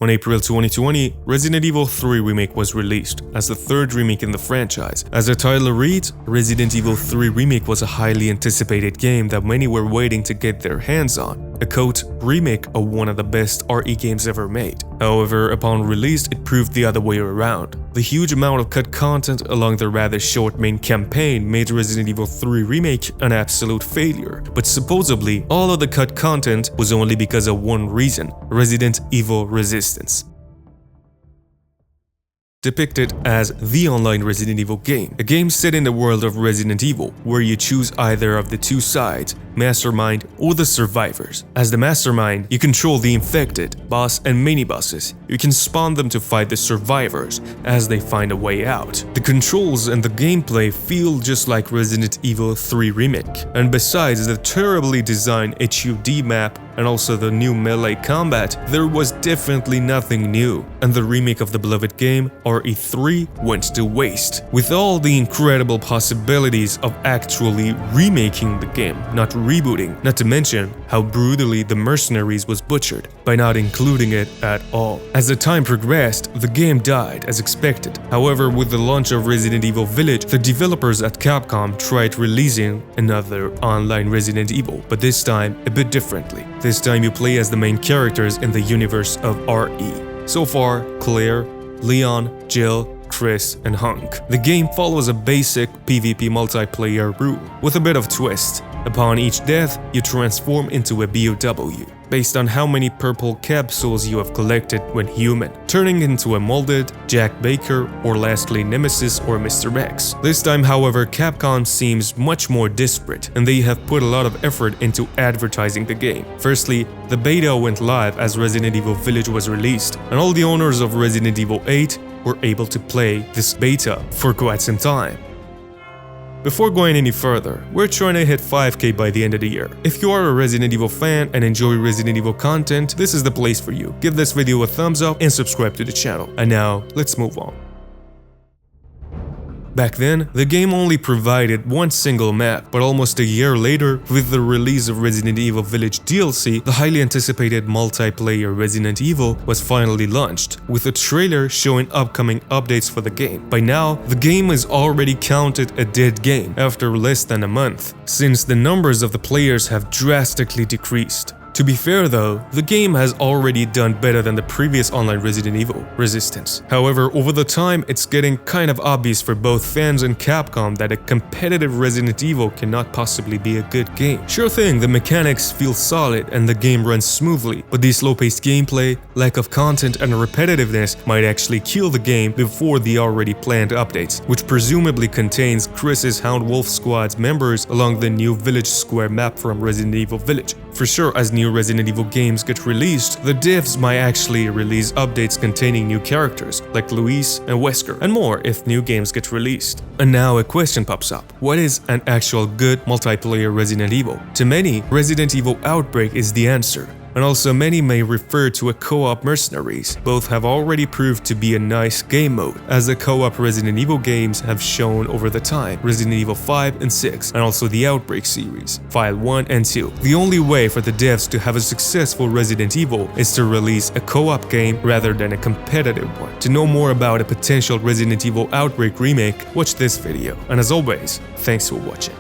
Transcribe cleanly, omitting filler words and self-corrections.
On April 2020, Resident Evil 3 Remake was released as the third remake in the franchise. As the title reads, Resident Evil 3 Remake was a highly anticipated game that many were waiting to get their hands on, a quote, remake of one of the best RE games ever made. However, upon release, it proved the other way around. The huge amount of cut content along the rather short main campaign made Resident Evil 3 Remake an absolute failure, but supposedly all of the cut content was only because of one reason: Resident Evil Resistance. Depicted as the online Resident Evil game, a game set in the world of Resident Evil, where you choose either of the two sides, Mastermind or the survivors. As the Mastermind, you control the infected, boss and mini-bosses. You can spawn them to fight the survivors as they find a way out. The controls and the gameplay feel just like Resident Evil 3 Remake, and besides the terribly designed HUD map and also the new melee combat, there was definitely nothing new, and the remake of the beloved game, RE3, went to waste. With all the incredible possibilities of actually remaking the game, not rebooting, not to mention how brutally the Mercenaries was butchered by not including it at all. As the time progressed, the game died as expected. However, with the launch of Resident Evil Village, the developers at Capcom tried releasing another online Resident Evil, but this time a bit differently. This time you play as the main characters in the universe of RE. So far, Claire, Leon, Jill, Chris, and Hunk. The game follows a basic PvP multiplayer rule, with a bit of twist. Upon each death, you transform into a BOW, based on how many purple capsules you have collected when human, turning into a molded, Jack Baker, or lastly Nemesis or Mr. X. This time, however, Capcom seems much more desperate, and they have put a lot of effort into advertising the game. Firstly, the beta went live as Resident Evil Village was released, and all the owners of Resident Evil 8 were able to play this beta for quite some time. Before going any further, we're trying to hit 5K by the end of the year. If you are a Resident Evil fan and enjoy Resident Evil content, this is the place for you. Give this video a thumbs up and subscribe to the channel. And now, let's move on. Back then, the game only provided one single map, but almost a year later, with the release of Resident Evil Village DLC, the highly anticipated multiplayer Resident Evil was finally launched, with a trailer showing upcoming updates for the game. By now, the game is already counted a dead game after less than a month, since the numbers of the players have drastically decreased. To be fair though, the game has already done better than the previous online Resident Evil, Resistance. However, over the time, it's getting kind of obvious for both fans and Capcom that a competitive Resident Evil cannot possibly be a good game. Sure thing, the mechanics feel solid and the game runs smoothly, but the slow-paced gameplay, lack of content and repetitiveness might actually kill the game before the already planned updates, which presumably contains Chris's Hound Wolf Squad's members along the new Village Square map from Resident Evil Village. For sure, as new Resident Evil games get released, the devs might actually release updates containing new characters like Luis and Wesker, and more if new games get released. And now a question pops up: what is an actual good multiplayer Resident Evil? To many, Resident Evil Outbreak is the answer. And also many may refer to a co-op Mercenaries. Both have already proved to be a nice game mode, as the co-op Resident Evil games have shown over the time, Resident Evil 5 and 6, and also the Outbreak series, File 1 and 2. The only way for the devs to have a successful Resident Evil is to release a co-op game rather than a competitive one. To know more about a potential Resident Evil Outbreak remake, watch this video. And as always, thanks for watching.